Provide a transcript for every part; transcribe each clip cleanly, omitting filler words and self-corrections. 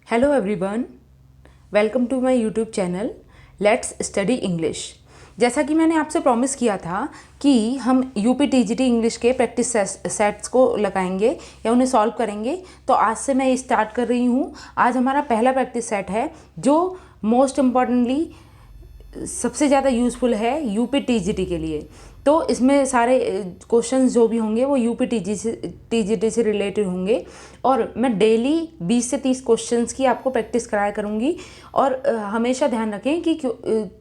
Hello everyone, welcome to my YouTube channel let's study English. जैसा कि मैंने आपसे प्रॉमिस किया था कि हम यूपी टीजीटी इंग्लिश के प्रैक्टिस सेट्स को लगाएंगे या उन्हें सॉल्व करेंगे, तो आज से मैं स्टार्ट कर रही हूँ। आज हमारा पहला प्रैक्टिस सेट है जो मोस्ट इम्पॉर्टेंटली सबसे ज़्यादा यूज़फुल है यूपी टीजीटी के लिए। तो इसमें सारे क्वेश्चंस जो भी होंगे वो यूपी टीजीटी से रिलेटेड होंगे और मैं डेली 20 से 30 क्वेश्चंस की आपको प्रैक्टिस कराया करूँगी। और हमेशा ध्यान रखें कि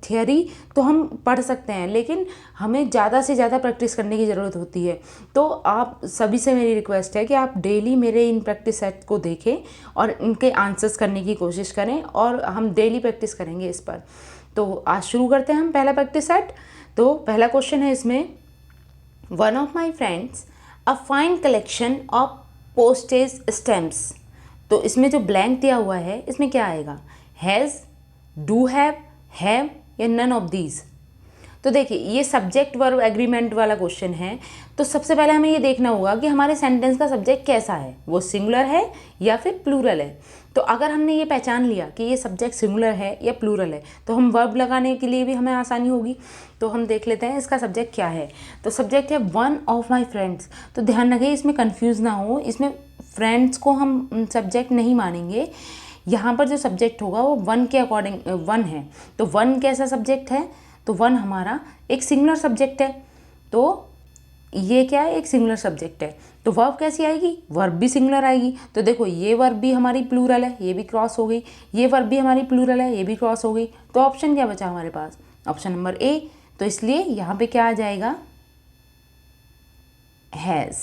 थियरी तो हम पढ़ सकते हैं, लेकिन हमें ज़्यादा से ज़्यादा प्रैक्टिस करने की ज़रूरत होती है। तो आप सभी से मेरी रिक्वेस्ट है कि आप डेली मेरे इन प्रैक्टिस सेट को देखें और इनके आंसर्स करने की कोशिश करें, और हम डेली प्रैक्टिस करेंगे इस पर। तो आज शुरू करते हैं हम पहला प्रैक्टिस सेट। तो पहला क्वेश्चन है इसमें, one of my friends a fine collection of postage stamps. तो इसमें जो ब्लैंक दिया हुआ है इसमें क्या आएगा, हैज़, डू हैव या नन ऑफ दीज। तो देखिए ये सब्जेक्ट वर्ब एग्रीमेंट वाला क्वेश्चन है। तो सबसे पहले हमें ये देखना होगा कि हमारे सेंटेंस का सब्जेक्ट कैसा है, वो सिंगुलर है या फिर प्लूरल है। तो अगर हमने ये पहचान लिया कि ये सब्जेक्ट सिंगुलर है या प्लूरल है, तो हम वर्ब लगाने के लिए भी हमें आसानी होगी। तो हम देख लेते हैं इसका सब्जेक्ट क्या है। तो सब्जेक्ट है वन ऑफ माई फ्रेंड्स। तो ध्यान रखिए इसमें कन्फ्यूज़ ना हो, इसमें फ्रेंड्स को हम सब्जेक्ट नहीं मानेंगे। यहाँ पर जो सब्जेक्ट होगा वो वन के अकॉर्डिंग वन है। तो वन कैसा सब्जेक्ट है, तो वन हमारा एक सिंगुलर सब्जेक्ट है। तो ये क्या है, एक सिंगुलर सब्जेक्ट है। तो वर्ब कैसी आएगी, वर्ब भी सिंगुलर आएगी। तो देखो ये वर्ब भी हमारी प्लूरल है, ये भी क्रॉस हो गई। ये वर्ब भी हमारी प्लूरल है, ये भी क्रॉस हो गई। तो ऑप्शन क्या बचा हमारे पास, ऑप्शन नंबर ए। तो इसलिए यहाँ पे क्या आ जाएगा, has.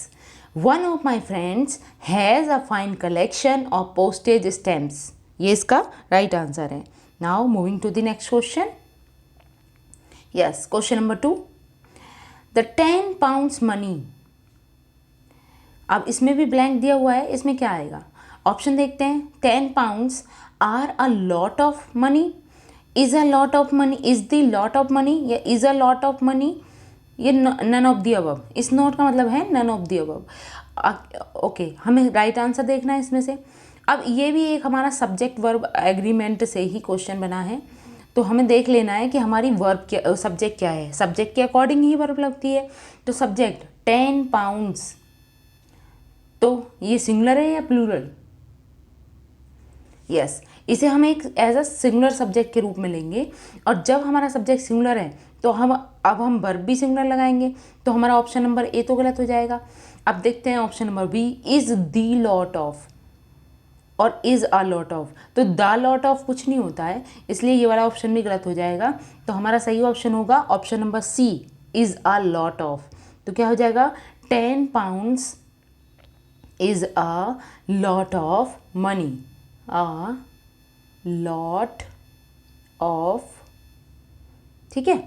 One of my friends has a fine collection of postage stamps. ये इसका राइट आंसर है। Now moving to the next question. Yes, question number 2, the 10 pounds money. अब इसमें भी ब्लैंक दिया हुआ है, इसमें क्या आएगा, ऑप्शन देखते हैं। 10 pounds are a lot of money, is a lot of money, is the lot of money या is a lot of money, ये नन ऑफ द अबव। इस नोट का मतलब है none of the above. Okay, हमें right answer देखना है इसमें से। अब ये भी एक हमारा सब्जेक्ट वर्ब एग्रीमेंट से ही क्वेश्चन बना है। तो हमें देख लेना है कि हमारी वर्ब क्या, सब्जेक्ट क्या है, सब्जेक्ट के अकॉर्डिंग ही वर्ब लगती है। तो सब्जेक्ट 10 पाउंड्स, तो ये सिंगुलर है या प्लूरल, यस। इसे हम एक एज अ सिंगुलर सब्जेक्ट के रूप में लेंगे। और जब हमारा सब्जेक्ट सिंगुलर है तो हम वर्ब भी सिंगुलर लगाएंगे। तो हमारा ऑप्शन नंबर ए तो गलत हो जाएगा। अब देखते हैं option number B, is the lot of और इज़ अ लॉट ऑफ। तो द लॉट ऑफ कुछ नहीं होता है, इसलिए ये वाला ऑप्शन भी गलत हो जाएगा। तो हमारा सही ऑप्शन होगा option number C, is a lot of. तो क्या हो जाएगा, 10 pounds is a lot of money, a lot of. ठीक है,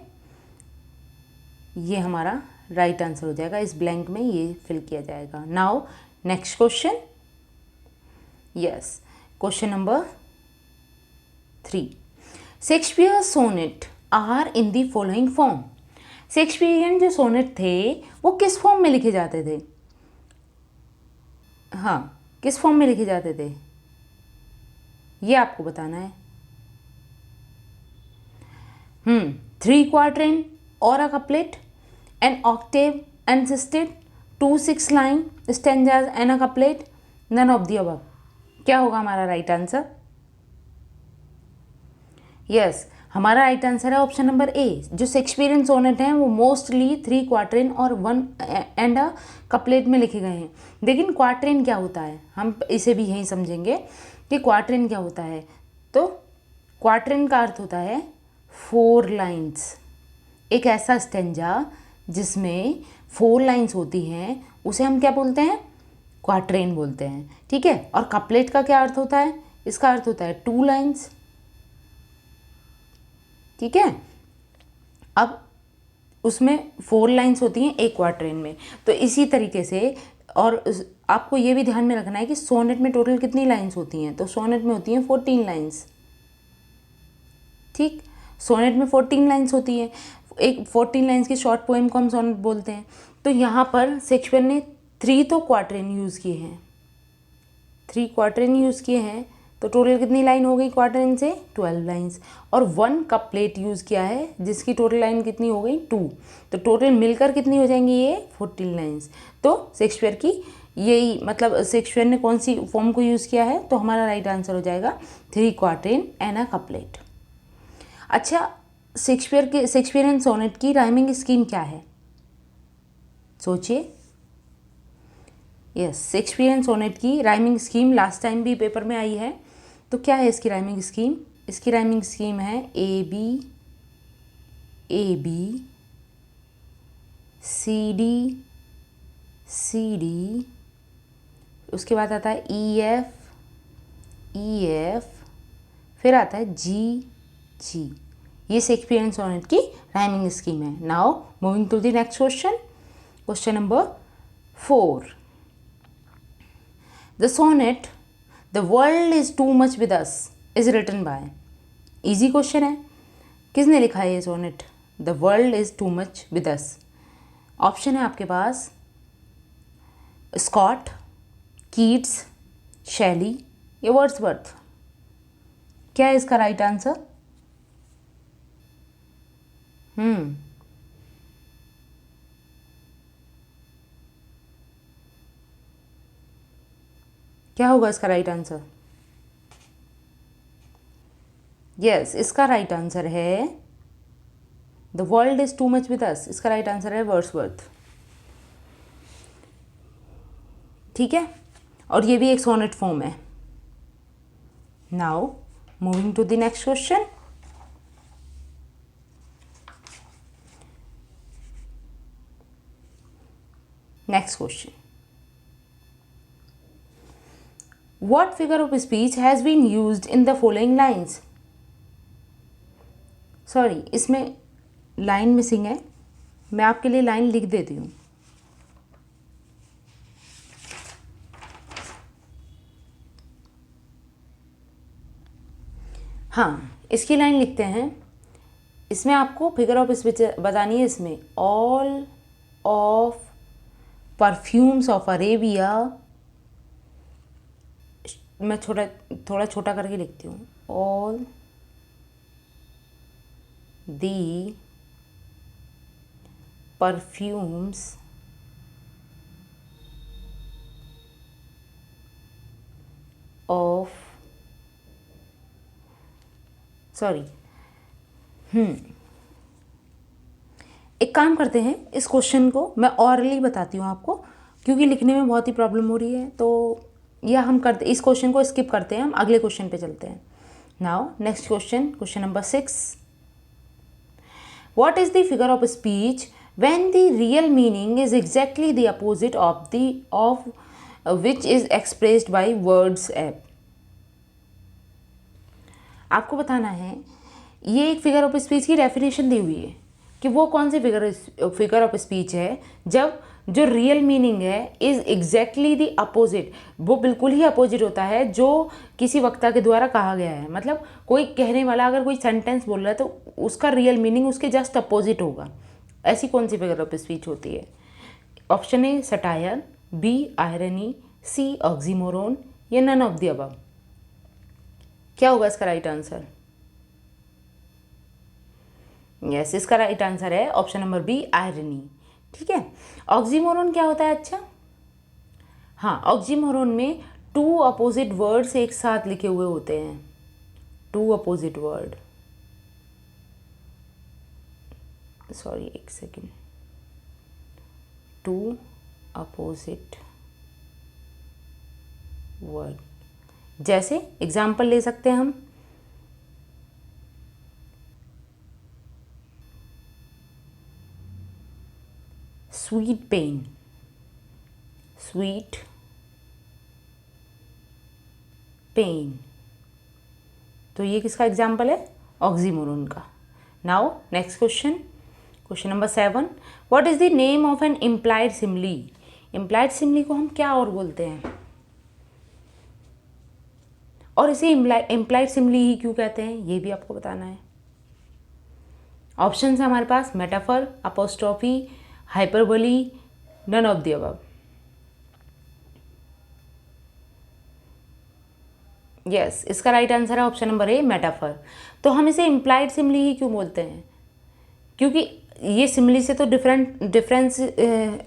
ये हमारा राइट आंसर हो जाएगा। इस ब्लैंक में ये फिल किया जाएगा। Now next question. Yes, question number 3. Shakespeare's sonnet are in the following form. Shakespearean जो सोनेट थे वो किस फॉर्म में लिखे जाते थे, हाँ किस फॉर्म में लिखे जाते थे, ये आपको बताना है। 3 क्वार्टरन और a couplet, an octave and sestet, 2 6 line stanzas and a couplet, none of the above. क्या होगा हमारा राइट आंसर, यस हमारा राइट आंसर है ऑप्शन नंबर ए। जो शेक्सपियरियन सोनेट हैं वो मोस्टली 3 क्वार्टरन और 1 एंड अ कपलेट में लिखे गए हैं। लेकिन क्वार्टरन क्या होता है, हम इसे भी यहीं समझेंगे कि क्वार्टरन क्या होता है। तो क्वार्टरन का अर्थ होता है 4 लाइन्स। एक ऐसा स्टेंजा जिसमें 4 लाइन्स होती हैं उसे हम क्या बोलते हैं, क्वार्टरन बोलते हैं। ठीक है, और कपलेट का क्या अर्थ होता है, इसका अर्थ होता है 2 लाइन्स। ठीक है, अब उसमें 4 लाइन्स होती हैं एक क्वार्टरन में। तो इसी तरीके से, और आपको ये भी ध्यान में रखना है कि सोनेट में टोटल कितनी लाइन्स होती हैं, तो सोनेट में होती हैं 14 लाइन्स। ठीक, सोनेट में 14 लाइन्स होती हैं। एक 14 लाइन्स की शॉर्ट पोएम को हम सोनेट बोलते हैं। तो यहाँ पर शेक्सपियर ने 3 तो क्वार्टरन यूज़ किए हैं, 3 क्वार्टरन यूज़ किए हैं, तो टोटल कितनी लाइन हो गई क्वार्टरन से? 12 लाइंस। और 1 कप प्लेट यूज़ किया है जिसकी टोटल लाइन कितनी हो गई? 2। तो टोटल मिलकर कितनी हो जाएंगी ये? 14 लाइंस। तो शेक्सपियर की यही मतलब शेक्सपियर ने कौन सी फॉर्म को यूज़ किया है? तो हमारा राइट आंसर हो जाएगा 3 क्वार्टरन एंड अ कपलेट। अच्छा, शेक्सपियरियन सोनेट की राइमिंग स्कीम क्या है? सोचिए। यस, शेक्सपियरियन सोनेट की राइमिंग स्कीम लास्ट टाइम भी पेपर में आई है। तो क्या है इसकी राइमिंग स्कीम? इसकी राइमिंग स्कीम है ए बी सी डी, उसके बाद आता है ई एफ, फिर आता है जी। ये शेक्सपियरियन सोनेट की राइमिंग स्कीम है। Now moving to the next question, question number 4। The sonnet the world is too much with us is written by. Easy question है, किसने लिखा है ये sonnet? The world is too much with us. Option है आपके पास Scott, Keats, शैली या Wordsworth. क्या है इसका राइट आंसर? क्या होगा इसका राइट आंसर? यस, इसका राइट आंसर है the world is too much with अस। इसका राइट आंसर है वर्ड्सवर्थ। ठीक है, और ये भी एक सोनेट फॉर्म है। Now moving to the next question, next question, what figure of speech has been used in the following lines? Sorry, इसमें लाइन मिसिंग है, मैं आपके लिए लाइन लिख देती हूँ। हाँ, इसकी लाइन लिखते हैं। इसमें आपको फिगर ऑफ स्पीच बतानी है। इसमें all of perfumes of Arabia, मैं थोड़ा छोटा करके लिखती हूँ, all the perfumes of, sorry, एक काम करते हैं, इस क्वेश्चन को मैं ऑरली बताती हूँ आपको, क्योंकि लिखने में बहुत ही प्रॉब्लम हो रही है। तो या हम करते इस क्वेश्चन को स्किप करते हैं, हम अगले क्वेश्चन पे चलते हैं। Now next question, question number 6। What is the figure of speech when the real meaning is exactly the opposite of which is expressed by words app. आपको बताना है, ये एक फिगर ऑफ स्पीच की डेफिनेशन दी हुई है कि वो कौन सी फिगर ऑफ स्पीच है जब जो रियल मीनिंग है इज एग्जैक्टली द अपोजिट, वो बिल्कुल ही अपोजिट होता है जो किसी वक्ता के द्वारा कहा गया है। मतलब कोई कहने वाला अगर कोई सेंटेंस बोल रहा है तो उसका रियल मीनिंग उसके जस्ट अपोजिट होगा। ऐसी कौन सी फिगर ऑफ स्पीच होती है? Option A satire, B irony, C oxymoron या नन ऑफ द अबव। क्या होगा इसका राइट आंसर? यस, इसका राइट आंसर है ऑप्शन नंबर बी आयरनी। ठीक है, ऑक्सीमोरोन क्या होता है? अच्छा, हाँ, ऑक्सीमोरोन में 2 अपोजिट वर्ड्स एक साथ लिखे हुए होते हैं। 2 अपोजिट वर्ड, सॉरी एक सेकेंड, 2 अपोजिट वर्ड। जैसे एग्जाम्पल ले सकते हैं हम, स्वीट पेन, स्वीट पेन। तो ये किसका एग्जाम्पल है? ऑक्सीमोरोन का। Now next question, question number 7। What is the name of an implied simile? Implied simile को हम क्या और बोलते हैं, और इसे इम्प्लाइड सिमली ही क्यों कहते हैं, ये भी आपको बताना है। ऑप्शन है हमारे पास metaphor, apostrophe, hyperbole, none of the above. Yes, इसका राइट आंसर है ऑप्शन नंबर ए, मेटाफर। तो हम इसे इम्प्लाइड सिमली ही क्यों बोलते हैं? क्योंकि ये सिमली से तो डिफरेंस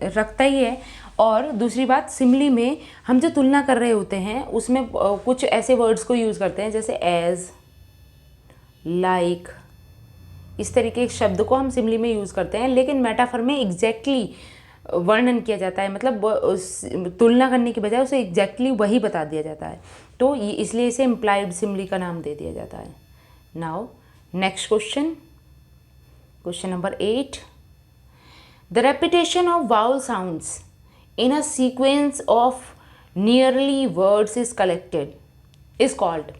रखता ही है। और दूसरी बात, सिमली में हम जो तुलना कर रहे होते हैं उसमें कुछ ऐसे वर्ड्स को यूज़ करते हैं जैसे एज, लाइक, इस तरीके के शब्द को हम सिमली में यूज़ करते हैं। लेकिन मेटाफर में एग्जैक्टली वर्णन किया जाता है, मतलब तुलना करने की बजाय उसे एग्जैक्टली वही बता दिया जाता है। तो इसलिए इसे इम्प्लाइड सिमली का नाम दे दिया जाता है। Now next question, question number 8। The repetition of vowel sounds in a sequence of nearly words is collected is called.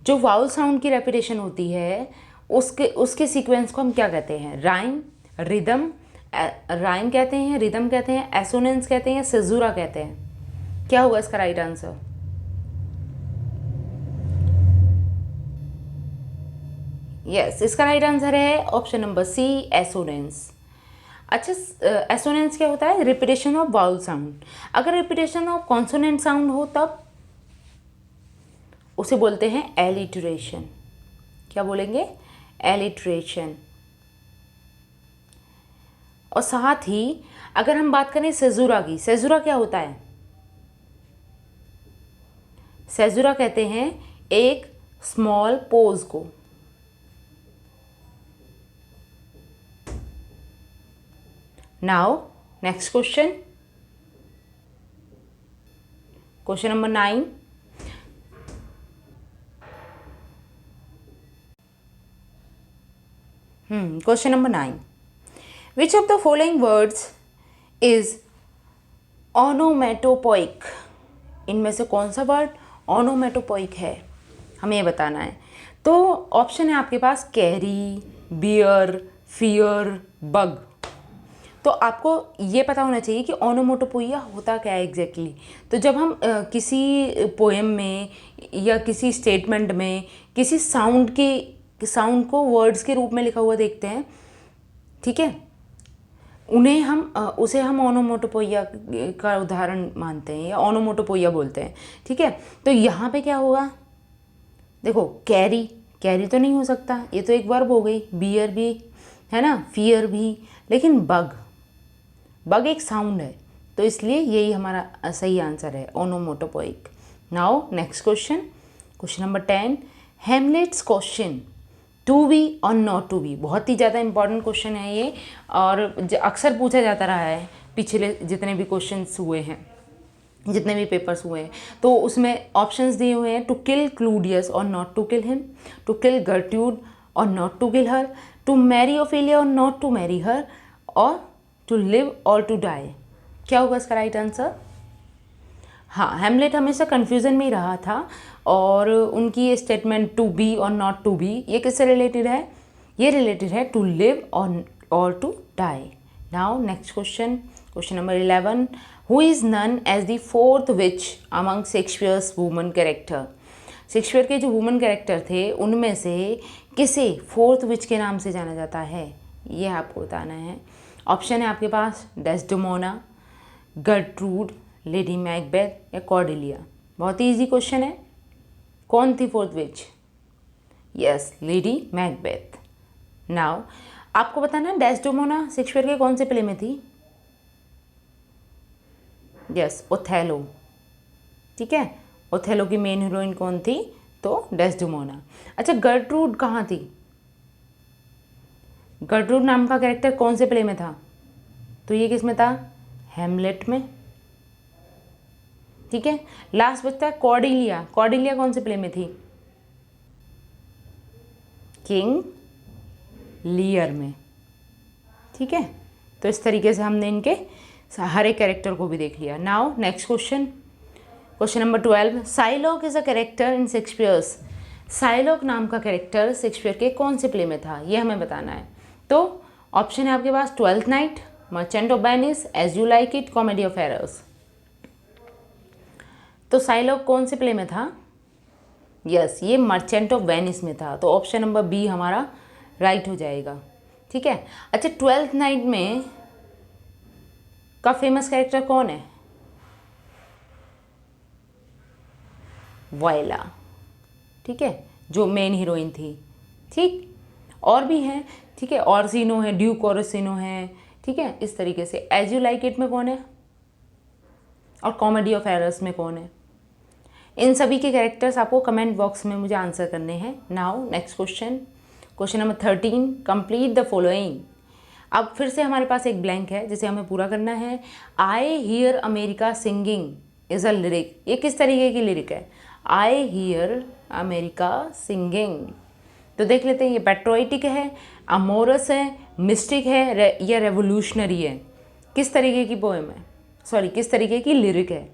जो वाउल साउंड की रेपिटेशन होती है उसके सीक्वेंस को हम क्या कहते हैं? राइम, रिदम, राइम कहते हैं, रिदम कहते हैं, एसोनेंस कहते हैं, सेजुरा कहते हैं। क्या होगा इसका राइट आंसर? यस, इसका राइट आंसर है ऑप्शन नंबर सी, एसोनेंस। अच्छा, एसोनेंस क्या होता है? Repetition of vowel sound. अगर रिपीटेशन ऑफ कॉन्सोनेंट साउंड हो तब उसे बोलते हैं एलिटरेशन। क्या बोलेंगे? एलिटरेशन। और साथ ही अगर हम बात करें सेजुरा की, सेजुरा क्या होता है? सेजुरा कहते हैं एक स्मॉल पोज को। Now next question, question number 9। Question number 9। Which of the following words is onomatopoeic? इनमें से कौन सा वर्ड onomatopoeic है, हमें ये बताना है। तो ऑप्शन है आपके पास कैरी, बियर, फियर, बग। तो आपको ये पता होना चाहिए कि ओनोमोटोपोइया होता क्या है एग्जैक्टली। तो जब हम किसी पोएम में या किसी स्टेटमेंट में किसी साउंड को वर्ड्स के रूप में लिखा हुआ देखते हैं, ठीक है, उसे हम ओनोमोटोपोइया का उदाहरण मानते हैं या ओनोमोटोपोइया बोलते हैं, ठीक है। तो यहाँ पे क्या होगा? देखो, कैरी तो नहीं हो सकता, ये तो एक वर्ब हो गई। बियर भी है ना, फियर भी, लेकिन बग एक साउंड है, तो इसलिए यही हमारा सही आंसर है, onomatopoeic. Now next question, question number 10। Hamlet's question to be और नॉट टू बी, बहुत ही ज़्यादा इंपॉर्टेंट क्वेश्चन है ये, और अक्सर पूछा जाता रहा है पिछले जितने भी क्वेश्चंस हुए हैं, जितने भी पेपर्स हुए हैं। तो उसमें ऑप्शंस दिए हुए हैं, टू किल क्लूडियस और not to kill him, to kill गर्ट्यूड और not to kill her, to marry Ophelia और नॉट टू मैरी हर, और टू लिव और टू डाई। क्या होगा इसका राइट आंसर? हाँ, हेमलेट हमेशा कन्फ्यूज़न में ही रहा था, और उनकी ये स्टेटमेंट टू बी और नॉट टू बी, ये किससे रिलेटेड है? ये रिलेटेड है टू लिव और to die. Now next question, question number 11। Who is known as the fourth witch among Shakespeare's woman character? Shakespeare के जो वुमन कैरेक्टर थे उनमें से किसे फोर्थ विच के नाम से जाना जाता है, ये आपको बताना है। ऑप्शन है आपके पास डेस्डेमोना, गर्ट्रूड, लेडी मैकबेथ या कॉर्डेलिया। बहुत ही ईजी क्वेश्चन है। कौन थी fourth witch? Yes, Lady Macbeth. Now आपको बताना, डेस्डेमोना शेक्सपियर के कौन से प्ले में थी? Yes, Othello. ठीक है, ओथेलो की मेन हीरोइन कौन थी? तो डेस्डेमोना। अच्छा, गर्ट्रूड कहाँ थी? गर्ट्रूड नाम का कैरेक्टर कौन से प्ले में था? तो ये किस में था? हेमलेट में। ठीक है, लास्ट बचता है कॉर्डेलिया। कॉर्डेलिया कौन से प्ले में थी? किंग लियर में। ठीक है, तो इस तरीके से हमने इनके हर एक कैरेक्टर को भी देख लिया। Now next question, question number 12। Psylocke is a character in Shakespeare's. Psylocke नाम का कैरेक्टर शेक्सपियर के कौन से प्ले में था, ये हमें बताना है। तो ऑप्शन है आपके पास Twelfth Night, Merchant of Venice, As You Like It, Comedy of Errors. तो साइलॉक कौन से प्ले में था? यस, ये मर्चेंट ऑफ वेनिस में था। तो ऑप्शन नंबर बी हमारा राइट हो जाएगा। ठीक है। अच्छा, ट्वेल्थ नाइट में का फेमस कैरेक्टर कौन है? वॉयला। ठीक है, जो मेन हीरोइन थी। ठीक, और भी हैं, ठीक है, ऑर्सिनो है, ड्यूक ऑर्सिनो है, ठीक है, इस तरीके से। एज यू लाइक इट में कौन है और कॉमेडी ऑफ एरर्स में कौन है, इन सभी के कैरेक्टर्स आपको कमेंट बॉक्स में मुझे आंसर करने हैं। Now next question, question number 13, complete the following. अब फिर से हमारे पास एक ब्लैंक है जिसे हमें पूरा करना है। I hear America singing is a lyric, ये किस तरीके की लिरिक है? I hear America singing. तो देख लेते हैं, ये पेट्रोइटिक है, अमोरस है, मिस्टिक है या रेवोल्यूशनरी है? किस तरीके की पोएम है, सॉरी किस तरीके की लिरिक है?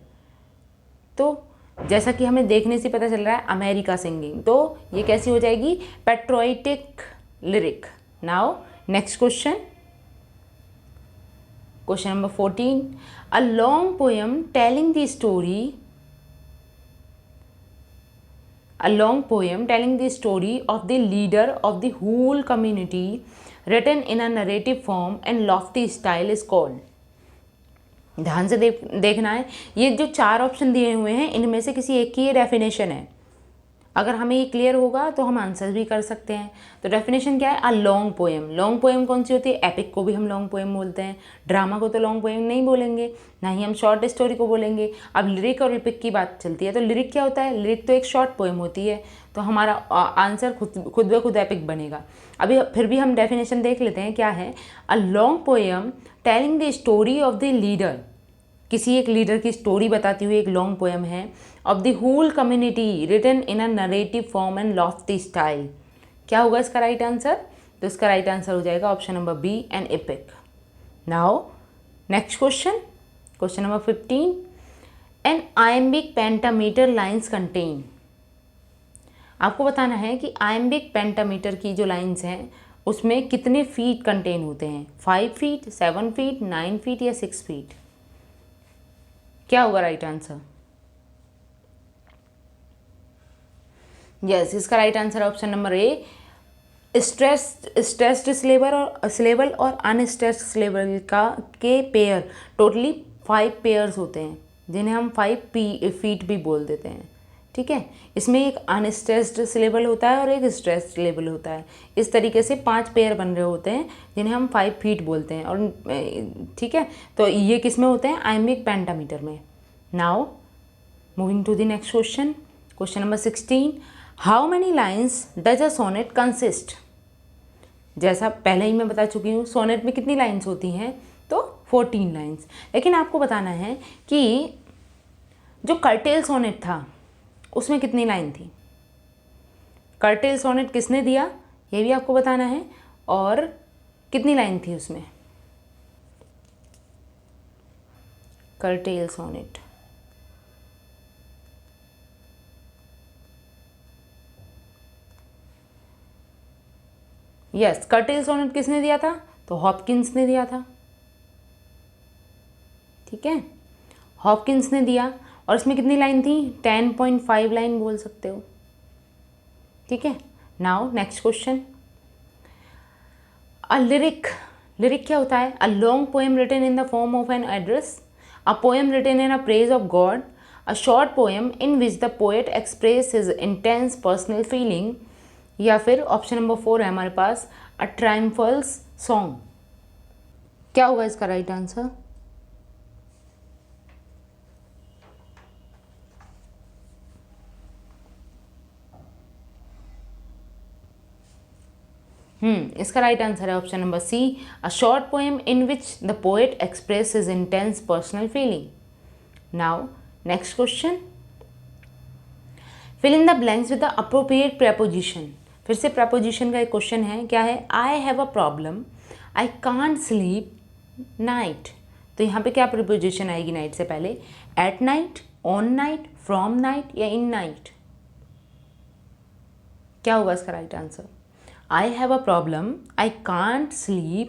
तो जैसा कि हमें देखने से पता चल रहा है अमेरिका सिंगिंग, तो ये कैसी हो जाएगी? Patriotic lyric. Now next question, question number 14, a long poem telling the story, a long poem telling the story of the leader of the whole community written in a narrative form and lofty style is called। ध्यान से देखना है, ये जो 4 option दिए हुए हैं इनमें से किसी एक की ये डेफिनेशन है। अगर हमें ये क्लियर होगा तो हम आंसर भी कर सकते हैं। तो डेफिनेशन क्या है? A long poem. Long poem कौन सी होती है? एपिक को भी हम लॉन्ग पोएम बोलते हैं, ड्रामा को तो लॉन्ग पोएम नहीं बोलेंगे, ना ही हम शॉर्ट स्टोरी को बोलेंगे। अब लिरिक और एपिक की बात चलती है, तो लिरिक क्या होता है? लिरिक तो एक शॉर्ट पोएम होती है, तो हमारा आंसर खुद ब खुद एपिक बनेगा। अभी फिर भी हम डेफिनेशन देख लेते हैं क्या है। A long poem telling the story of the leader, किसी एक लीडर की स्टोरी बताती हुई एक लॉन्ग पोएम है। Of the whole community written in a narrative form and lofty style. क्या होगा इसका राइट आंसर? तो इसका राइट आंसर हो जाएगा option number B, an epic. Now next question, question number 15, an iambic pentameter lines contain. आपको बताना है कि आयम्बिक पेंटामीटर की जो लाइन्स हैं उसमें कितने फीट कंटेन होते हैं? 5 फीट, 7 फीट, 9 फीट या 6 फीट? क्या होगा राइट आंसर? यस, इसका right answer option number A, stressed syllable और अनस्ट्रेस्ड स्लेबल के पेयर, टोटली 5 पेयर्स होते हैं जिन्हें हम 5 फीट भी बोल देते हैं। ठीक है, इसमें एक अनस्ट्रेस्ड सिलेबल होता है और एक स्ट्रेस्ड सिलेबल होता है। इस तरीके से 5 पेयर बन रहे होते हैं जिन्हें हम 5 फीट बोलते हैं। और ठीक है, तो ये किस में होते हैं? आयम्बिक पेंटामीटर में। Now moving to the next question, question number 16, how many lines does a sonnet consist. जैसा पहले ही मैं बता चुकी हूँ, सोनेट में कितनी लाइन्स होती हैं? तो 14 लाइन्स। लेकिन आपको बताना है कि जो कर्टेल सोनेट था उसमें कितनी लाइन थी? कर्टेल सोनेट किसने दिया ये भी आपको बताना है, और कितनी लाइन थी उसमें? Curtal sonnet, yes, curtal sonnet किसने दिया था? तो हॉपकिंस ने दिया था। ठीक है, हॉपकिंस ने दिया, और इसमें कितनी लाइन थी? 10.5 लाइन बोल सकते हो। ठीक है, now next question, a lyric. Lyric क्या होता है? A long poem written in the form of an address, a poem written in a praise of God, a short poem in which the poet express his intense personal feeling, या फिर option number 4 है हमारे पास, अ ट्रायम्फल्स song. क्या होगा इसका right answer? इसका right answer है option number C, a short poem in which the poet express his intense personal feeling. Now next question, fill in the blanks with the appropriate preposition. फिर से preposition का एक question है, क्या है? I have a problem, I can't sleep night. तो यहाँ पे क्या प्रेपोजिशन आएगी नाइट से पहले? At night, on night, from night या इन नाइट? क्या होगा इसका right answer? I have a problem, I can't sleep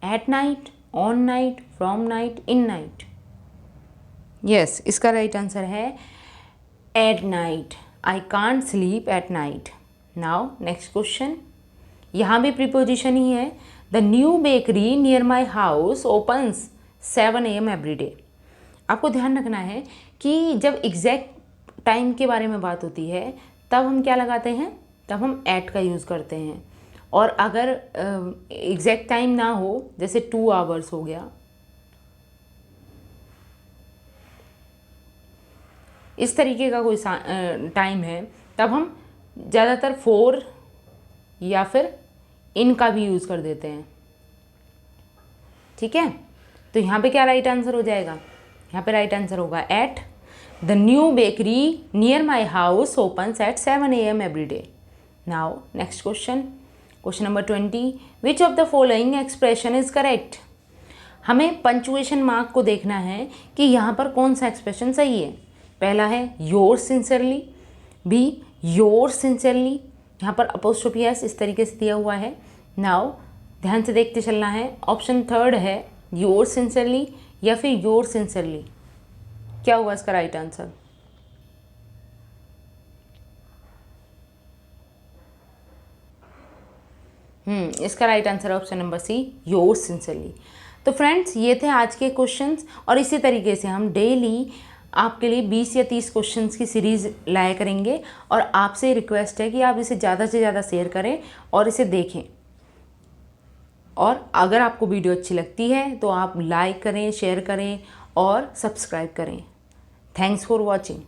at night, on night, from night, in night. Yes, इसका राइट आंसर है at night. I can't sleep at night. Now next question. यहाँ भी preposition ही है। The new bakery near my house opens 7 AM every day. आपको ध्यान रखना है कि जब एग्जैक्ट टाइम के बारे में बात होती है तब हम क्या लगाते हैं, तब हम एट का यूज़ करते हैं। और अगर एग्जैक्ट टाइम ना हो, जैसे 2 आवर्स हो गया, इस तरीके का कोई टाइम है, तब हम ज़्यादातर 4 या फिर इन का भी यूज़ कर देते हैं। ठीक है, तो यहाँ पे क्या राइट आंसर हो जाएगा, यहाँ पे राइट आंसर होगा at the new bakery near my house opens eight 7 AM every day. Now next question, question number 20, which of the following expression is correct. हमें पंचुएशन मार्क को देखना है कि यहाँ पर कौन सा एक्सप्रेशन सही है। पहला है your sincerely, be your sincerely, यहाँ पर अपोस्ट्रोफी एस इस तरीके से दिया हुआ है। नाउ ध्यान से देखते चलना है। ऑप्शन थर्ड है योर सिंसियरली या फिर योर सिंसियरली, क्या हुआ इसका राइट आंसर। इसका right answer option number C, your sincerely. तो फ्रेंड्स, ये थे आज के क्वेश्चंस, और इसी तरीके से हम डेली आपके लिए 20 या 30 क्वेश्चंस की सीरीज़ लाया करेंगे। और आपसे रिक्वेस्ट है कि आप इसे ज़्यादा से ज़्यादा शेयर करें और इसे देखें। और अगर आपको वीडियो अच्छी लगती है तो आप लाइक करें, शेयर करें और सब्सक्राइब करें। Thanks for watching.